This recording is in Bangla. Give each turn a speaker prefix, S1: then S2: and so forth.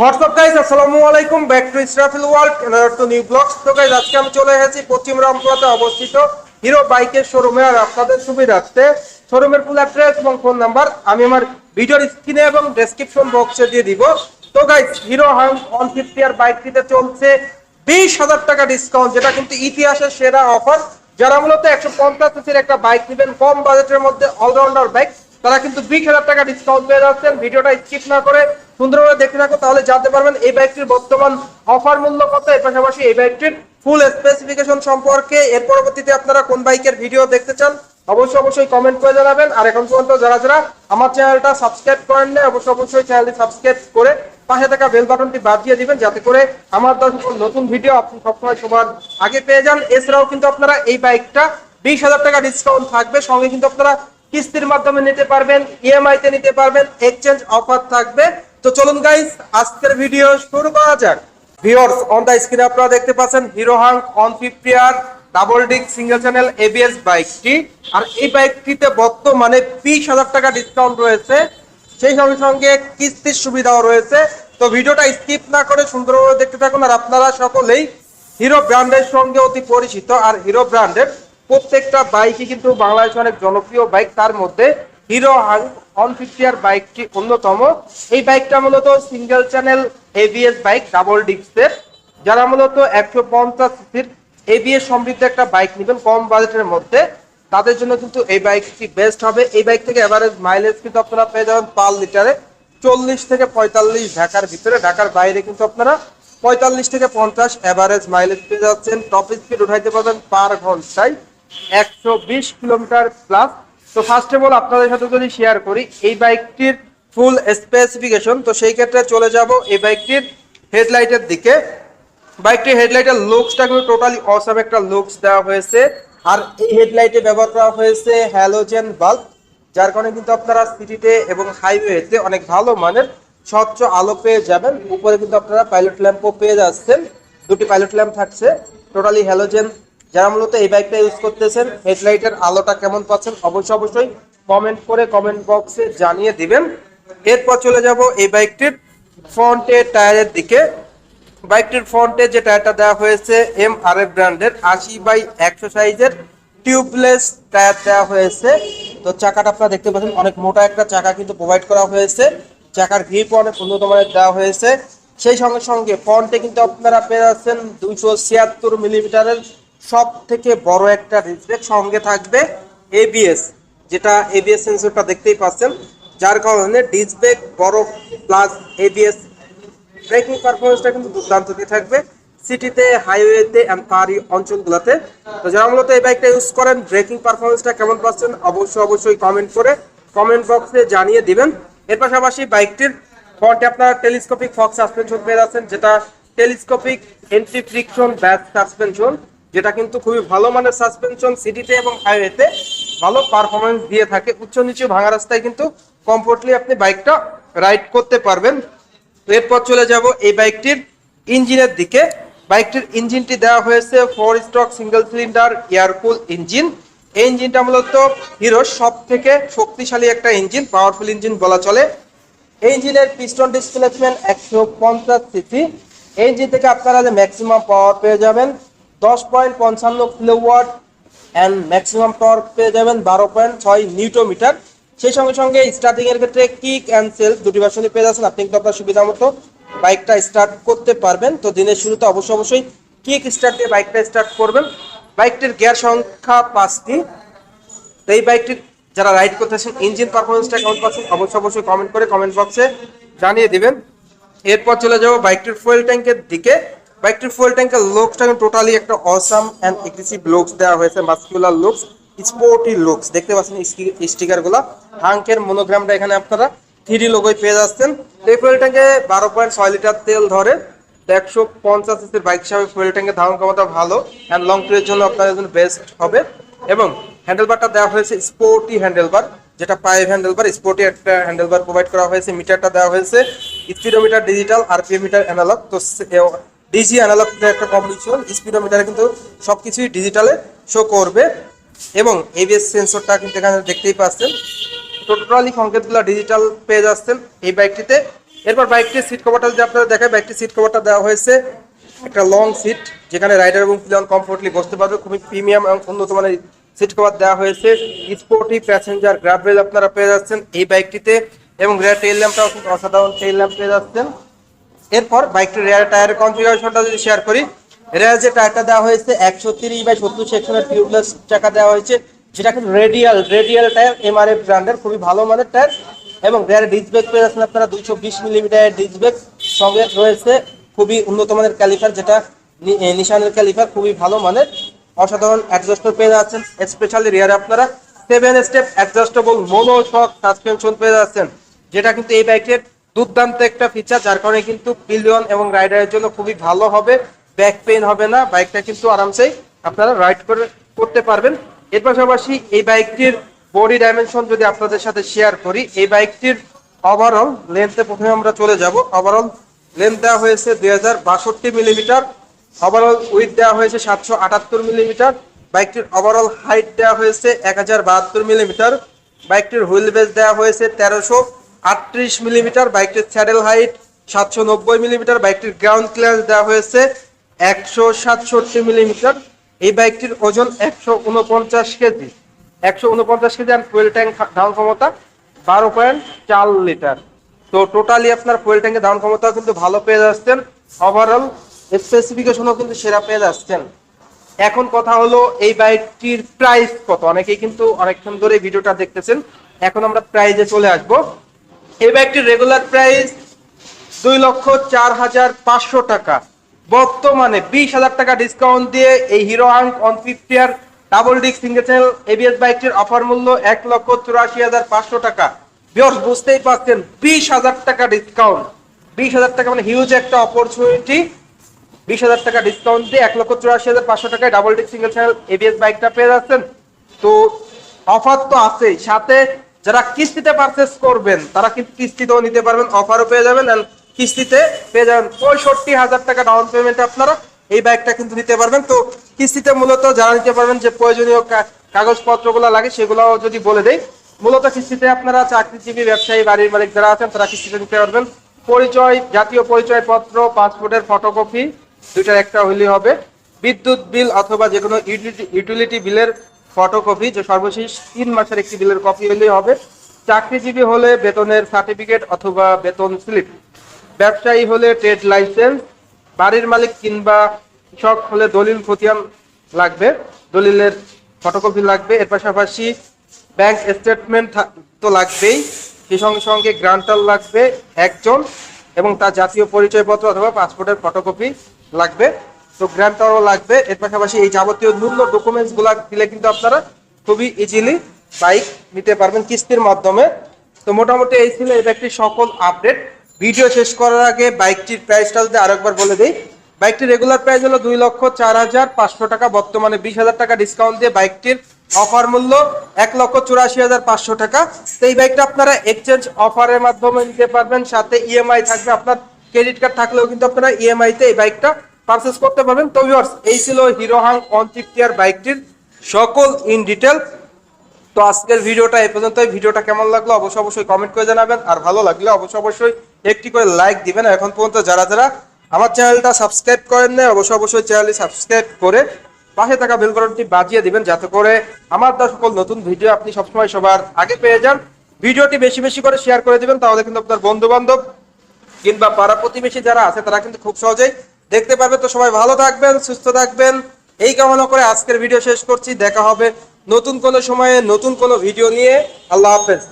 S1: হোয়াটসঅ্যাপ গাইস, আসসালামু আলাইকুম। Back to Israfil world, another to new blogs. তো গাইস, আজকে আমি চলে এসেছি পশ্চিম রামপুরাতে অবস্থিত হিরো বাইকের শোরুমে। আর আপনাদের সুবিধার্থে শোরুমের ফুল অ্যাড্রেস এবং ফোন নাম্বার আমি আমার ভিডিওর স্ক্রিনে এবং ডেসক্রিপশন বক্সে দিয়ে দিব। তো গাইস, হিরো হাং 150 আর বাইকটিতে চলছে 20,000 টাকা ডিসকাউন্ট, যেটা কিন্তু ইতিহাসের সেরা অফার। যারা মূলত 150 সিসির একটা বাইক নেবেন কম বাজেটের মধ্যে, অলরাউন্ডার বাইক, তারা কিন্তু 20,000 টাকা ডিসকাউন্ট পেয়ে যাচ্ছেন। ভিডিওটা স্কিপ না করে সুন্দরভাবে দেখতে থাকো, তাহলে জানতে পারবেন এই বাইকটির বর্তমান অফার মূল্য কত, এর পাশাপাশি এই বাইকটির ফুল স্পেসিফিকেশন সম্পর্কে। এর পরবর্তীতে আপনারা কোন বাইকের ভিডিও দেখতে চান অবশ্যই কমেন্ট করে জানাবেন। আর এখন পর্যন্ত যারা যারা আমার চ্যানেলটা সাবস্ক্রাইব করেন না, অবশ্যই চ্যানেলটি সাবস্ক্রাইব করে পাশে থাকা বেল বাটনটি বাজিয়ে দিবেন, যাতে করে আমার নতুন ভিডিও আপনি সবসময় সবার আগে পেয়ে যান। এছাড়াও কিন্তু আপনারা এই বাইকটা 20,000 টাকা ডিসকাউন্ট থাকবে, সঙ্গে কিন্তু আপনারা কিস্তির মাধ্যমে নিতে পারবেন, ইএমআই তে নিতে পারবেন, এক্সচেঞ্জ অফার থাকবে। তো চলুন গাইস, আজকের ভিডিও শুরু করা যাক। ভিউয়ার্স, অন দা স্ক্রিনে আপনারা দেখতে পাচ্ছেন হিরো হাং 150 আর double disc single channel ABS বাইকটি। আর এই বাইকটিতে বর্তমানে 20,000 টাকা ডিসকাউন্ট রয়েছে, সেই সঙ্গে সঙ্গে কিস্তির সুবিধাও রয়েছে। তো ভিডিওটা স্কিপ না করে সুন্দরভাবে দেখতে থাকুন। আর আপনারা সকলেই হিরো ব্র্যান্ডের সঙ্গে অতি পরিচিত, আর হিরো ব্র্যান্ডের প্রত্যেকটা বাইকই কিন্তু বাংলাদেশে অনেক জনপ্রিয় বাইক, তার মধ্যে হিরো 150 আর বাইকটি অন্যতম। এই বাইকটা মূলত single channel ABS bike, double ডিস্কের। যারা মূলত 150 সিসির এবিএস সমৃদ্ধ একটা বাইক নেবেন কম বাজেটের মধ্যে, তাদের জন্য কিন্তু এই বাইকটি বেস্ট হবে। এই বাইক থেকে এভারেজ মাইলেজ কিন্তু আপনারা পেয়ে যাবেন পার লিটারে 40 থেকে 45 ঢাকার ভিতরে। ঢাকার বাইরে কিন্তু আপনারা 45 থেকে 50 এভারেজ মাইলেজ পেয়ে যাচ্ছেন। টপ স্পিড উঠাইতে পারবেন পার ঘন্টায় 120 কিলোমিটার প্লাস। তো ফার্স্ট অফ অল আপনাদের সাথে যদি শেয়ার করি এই বাইকটির ফুল স্পেসিফিকেশন, তো সেই ক্ষেত্রে চলে যাব এই বাইকটির হেডলাইটের দিকে। বাইকটির হেডলাইটের লুকসটা কিন্তু টোটালি অসাম একটা লুকস দেওয়া হয়েছে। আর এই হেডলাইটে ব্যবহার করা হয়েছে হ্যালোজেন বাল্ব, যার কারণে কিন্তু আপনারা সিটিতে এবং হাইওয়েতে অনেক ভালো মানের স্বচ্ছ আলো পেয়ে যাবেন। উপরে কিন্তু আপনারা পাইলট ল্যাম্পও পেয়ে যাচ্ছেন, দুটি পাইলট ল্যাম্প থাকছে, টোটালি হ্যালোজেন। যারা মূলত এই বাইকটা ইউজ করতেছেন হেডলাইটের আলোটা কেমন পাচ্ছেন অবশ্যই কমেন্ট করে কমেন্ট বক্সে জানিয়ে দিবেন। এরপর চলে যাব এই বাইকটির ফ্রন্টের টায়ারের দিকে। বাইকটির ফ্রন্টে যে টায়ারটা দেওয়া হয়েছে এমআরএফ ব্র্যান্ডের 80/100 সাইজের টিউবলেস টায়ার দেওয়া হয়েছে। তো চাকাটা আপনারা দেখতে পাচ্ছেন অনেক মোটা একটা চাকা কিন্তু প্রোভাইড করা হয়েছে, চাকার গ্রিপ অনেক উন্নত মানের দেওয়া হয়েছে। সেই সঙ্গে সঙ্গে ফ্রন্টে কিন্তু আপনারা পেয়ে যাচ্ছেন 276 মিলিমিটারের সব থেকে বড় একটা ডিসপ্লে, সঙ্গে থাকবে এবিএস, যেটা এবিএস সেন্সরটা দেখতেই পাচ্ছেন, যার কারণে ডিসপ্লে বড় প্লাস এবিএস ব্রেকিং পারফরমেন্সটা কিন্তু দুর্দান্ত দিয়ে থাকবে সিটিতে, হাইওয়েতে এন্ড পাহাড়ি অঞ্চলগুলোতে। তো যারা মূলত এই বাইকটা ইউজ করেন ব্রেকিং পারফরমেন্সটা কেমন পাচ্ছেন অবশ্যই কমেন্ট করে কমেন্ট বক্সে জানিয়ে দিবেন। এর পাশাপাশি বাইকটির ফ্রন্টে আপনারা টেলিস্কোপিক ফক সাসপেনশন পেয়ে যাচ্ছেন, যেটা telescopic anti friction back suspension, যেটা কিন্তু খুবই ভালো মানের সাসপেনশন, সিটিতে এবং হাইওয়েতে ভালো পারফরমেন্স দিয়ে থাকে। উচ্চ নিচু ভাঙা রাস্তায় কিন্তু কমফোর্টলি আপনি বাইকটা রাইড করতে পারবেন। এরপর চলে যাব এই বাইকটির ইঞ্জিনের দিকে। বাইকটির ইঞ্জিনটি দেওয়া হয়েছে 4 stroke single cylinder air cool engine. এই ইঞ্জিনটা মূলত হিরোর সব থেকে শক্তিশালী একটা ইঞ্জিন, পাওয়ারফুল ইঞ্জিন বলা চলে। এই ইঞ্জিনের পিস্টন ডিসপ্লেসমেন্ট 150 সিসি। এই ইঞ্জিন থেকে আপনারা যে ম্যাক্সিমাম পাওয়ার পেয়ে যাবেন 10.55 কিলোওয়াট অ্যান্ড ম্যাক্সিমাম পাওয়ার পেয়ে যাবেন 12.6 নিউটোমিটার। সেই সঙ্গে সঙ্গে স্টার্টিং এর ক্ষেত্রে কিক অ্যান্ড সেলফ দুটি ভার্সনই পেয়ে যাচ্ছেন। আপনি কিন্তু আপনার সুবিধা মতো বাইকটা স্টার্ট করতে পারবেন। তো দিনের শুরুতে অবশ্যই কিক স্টার্ট দিয়ে বাইকটা স্টার্ট করবেন। বাইকটির গিয়ার সংখ্যা 5টি। তো এই বাইকটি যারা রাইড করতেছেন ইঞ্জিন পারফরমেন্সটা কেমন পাচ্ছেন অবশ্যই কমেন্ট করে কমেন্ট বক্সে জানিয়ে দিবেন। এরপর চলে যাব বাইকটির ফুয়েল ট্যাঙ্কের দিকে। বাইকটির ফুয়েল ট্যাঙ্কের লুকসটা টোটালি একটা অসাম অ্যান্ড এগ্রেসিভ লুকস দেওয়া হয়েছে, মাস্কুলার লুকস, স্পোর্টি লুকস। দেখতে পাচ্ছেন স্টিকার গুলা, হাঙ্কের মনোগ্রামটা এখানে আপনারা 3D লোগোয় পেয়ে যাচ্ছেন। এই ফুয়েল ট্যাঙ্কে 12.6 লিটার তেল ধরে। 150 সিসির বাইক হিসাবে ফুয়েল ট্যাঙ্কের ধারণ ক্ষমতা ভালো অ্যান্ড লং ট্যুরের জন্য আপনাদের জন্য বেস্ট হবে। এবং হ্যান্ডেলবারটা দেওয়া হয়েছে স্পোর্টি হ্যান্ডেলবার, যেটা পাইভ হ্যান্ডেলবার, স্পোর্টি একটা হ্যান্ডেলবার প্রোভাইড করা হয়েছে। মিটারটা দেওয়া হয়েছে speedometer digital, RPM meter analog. তো ডিজি অ্যানালগ একটা কম্বিনেশন, স্পিডোমিটারে কিন্তু সবকিছুই ডিজিটালে শো করবে। এবং এবিএস সেন্সরটা কিন্তু এখানে দেখতেই পাচ্ছেন, টোটালি সংকেতগুলো ডিজিটাল পেয়ে যাচ্ছেন এই বাইকটিতে। এরপর বাইকটির সিট কভারটা যদি আপনারা দেখেন, বাইকটির সিট কভারটা দেওয়া হয়েছে একটা লং সিট, যেখানে রাইডার এবং প্লেয়ার কমফোর্টলি বসতে পারবে। খুবই প্রিমিয়াম এবং উন্নত মানের সিট কভার দেওয়া হয়েছে। স্পোর্টি প্যাসেঞ্জার গ্রাব রেল আপনারা পেয়ে যাচ্ছেন এই বাইকটিতে, এবং রেয়ার টেইল ল্যাম্পটাও কিন্তু অসাধারণ টেইল ল্যাম্প পেয়ে যাচ্ছেন। এরপর বাইকটির রেয়ার টায়ারের কনফিগারেশনটা যদি শেয়ার করি, রেয়ার যে টায়ারটা দেওয়া হয়েছে 130/70 সেকশনের টিউবলেস চাকা দেওয়া হয়েছে, যেটা কিন্তু রেডিয়াল টায়ার, এমআরএফ ব্র্যান্ডের খুবই ভালো মানের টায়ার। এবং রেয়ার ডিস্ক ব্রেক পেয়ে যাচ্ছেন আপনারা 220 মিলিমিটারের ডিস্ক ব্রেক, সঙ্গে রয়েছে খুবই উন্নত মানের ক্যালিপার, যেটা নিশানের ক্যালিপার, খুবই ভালো মানের। অসাধারণ অ্যাডজাস্টার পেয়ে যাচ্ছেন, স্পেশালি রিয়ারে আপনারা 7 স্টেপ অ্যাডজাস্টেবল মোনো শক সাসপেনশন পেয়ে যাচ্ছেন, যেটা কিন্তু এই বাইকের দুর্দান্ত একটা ফিচার, যার কারণে কিন্তু পিলিয়ন এবং রাইডারের জন্য খুবই ভালো হবে। ব্যাক পেইন হবে না, বাইকটা কিন্তু আরামসেই আপনারা রাইড করতে পারবেন। এর পাশাপাশি এই বাইকটির বডি ডাইমেনশন যদি আপনাদের সাথে শেয়ার করি, এই বাইকটির ওভারঅল লেন্থে প্রথমে আমরা চলে যাব। ওভারঅল লেন্থ দেওয়া হয়েছে 2062 মিলিমিটার, ওভারঅল উইথ দেওয়া হয়েছে 778 মিলিমিটার, বাইকটির ওভারঅল হাইট দেওয়া হয়েছে 1072 মিলিমিটার, বাইকটির হুইল বেস দেওয়া হয়েছে 1338 মিলিমিটার, বাইকটির স্যাডেল হাইট 790 মিলিমিটার, বাইকটির গ্রাউন্ড ক্লিয়ারেন্স দেওয়া হয়েছে 167 মিলিমিটার। এই বাইকটির ওজন 149 কেজি, 149 কেজি, আর ফুয়েল ট্যাঙ্ক ধারণ ক্ষমতা 12.4 লিটার। তো টোটালি আপনার ফুয়েল ট্যাঙ্কের ধারণ ক্ষমতা কিন্তু ভালো পেয়ে যাচ্ছেন, ওভারঅল স্পেসিফিকেশনও কিন্তু সেরা পেয়ে যাচ্ছেন। এখন কথা হলো এই বাইকটির প্রাইস কত। অনেকেই কিন্তু অনেকক্ষণ ধরে ভিডিওটা দেখতেছেন, এখন আমরা প্রাইজে চলে আসব। এই বাইকটির রেগুলার প্রাইস 2,04,500 টাকা। বর্তমানে 20,000 টাকা ডিসকাউন্ট দিয়ে এই হিরো হাঙ্ক 150 আর double disc single channel ABS বাইকটির অফার মূল্য 1,84,500 টাকা। ভিউয়ার্স বুঝতেই পারছেন, 20,000 টাকা ডিসকাউন্ট, 20,000 টাকা মানে হিউজ একটা অপরচুনিটি। 20,000 টাকা ডিসকাউন্ট দিয়ে 1,84,500 টাকায় double disc single channel ABS বাইকটা পেয়ে যাচ্ছেন। তো অফার তো আছেই, সাথে যারা কিস্তিতে পারচেস করবেন তারা কিন্তু কিস্তিতেও নিতে পারবেন, অফারও পেয়ে যাবেন, আর কিস্তিতে পেয়ে যাবেন 65,000 টাকা ডাউন পেমেন্টে আপনারা এই বাইকটা কিন্তু নিতে পারবেন। তো কিস্তিতে মূলত যারা নিতে পারবেন, যে প্রয়োজনীয় কাগজপত্রগুলো লাগে সেগুলোও যদি বলে দেই, মূলত কিস্তিতে আপনারা চাকরিজীবী, ব্যবসায়ী, বাড়ির মালিক যারা আছেন তারা কিস্তিতে নিতে পারবেন। পরিচয়, জাতীয় পরিচয়পত্র, পাসপোর্টের ফটোকপি দুইটার একটা হইলেই হবে। বিদ্যুৎ বিল অথবা যে কোনো ইউটিলিটি বিলের ফটোকপি, যে সর্বশেষ 3 মাসের একটি বিলের কপি হলেই হবে। চাকরিজীবী হলে বেতনের সার্টিফিকেট অথবা বেতন স্লিপ, ব্যবসায়ী হলে ট্রেড লাইসেন্স, বাড়ির মালিক কিংবা কৃষক হলে দলিল খতিয়ান লাগবে, দলিলের ফটোকপি লাগবে। এর পাশাপাশি ব্যাংক স্টেটমেন্ট তো লাগবেই, সেই সঙ্গে সঙ্গে গ্রান্টার লাগবে একজন, এবং তার জাতীয় পরিচয়পত্র অথবা পাসপোর্টের ফটোকপি লাগবে, তো গ্রান্টারও লাগবে। এর পাশাপাশি এই যাবতীয় মূল্য ডকুমেন্টস গুলা দিলে কিন্তু আপনারা খুবই ইজিলি বাইক নিতে পারবেন কিস্তির মাধ্যমে। তো মোটামুটি এই ছিল এই বাইকটির সকল আপডেট। ভিডিও শেষ করার আগে বাইকটির প্রাইসটা যদি আরেকবার বলে দিই, বাইকটির রেগুলার প্রাইস হলো 2,04,500 টাকা, বর্তমানে 20,000 টাকা ডিসকাউন্ট দিয়ে বাইকটির অফার মূল্য 1,84,500 টাকা। তো এই বাইকটা আপনারা এক্সচেঞ্জ অফারের মাধ্যমে নিতে পারবেন, সাথে ইএমআই থাকবে, আপনার ক্রেডিট কার্ড থাকলেও কিন্তু আপনারা ইএমআই তে এই বাইকটা পারচেস করতে পারবেন। তো ভিউয়ার্স, এই ছিল হিরো হাঙ্ক 150 আর বাইকটির সকল ইন ডিটেল। তো আজকের ভিডিওটা এই পর্যন্তই। ভিডিওটা কেমন লাগলো অবশ্যই কমেন্ট করে জানাবেন, আর ভালো লাগলে অবশ্যই একটি করে লাইক দিবেন। এখন পর্যন্ত যারা আমার চ্যানেলটা সাবস্ক্রাইব করেন না, অবশ্যই চ্যানেলটি সাবস্ক্রাইব করে পাশে থাকা বেল বাটনটি বাজিয়ে দিবেন, যাতে করে আমার দেওয়া সকল নতুন ভিডিও আপনি সবসময় সবার আগে পেয়ে যান। ভিডিওটি বেশি করে শেয়ার করে দিবেন, তাহলে কিন্তু আপনার বন্ধু বান্ধব কিংবা পাড়া প্রতিবেশী যারা আছে তারা কিন্তু খুব সহজেই দেখতে পারবে। তো সবাই ভালো থাকবেন, সুস্থ থাকবেন, এই কামনা করে আজকের ভিডিও শেষ করছি। দেখা হবে নতুন কোনো সময়ে নতুন কোনো ভিডিও নিয়ে। আল্লাহ হাফেজ।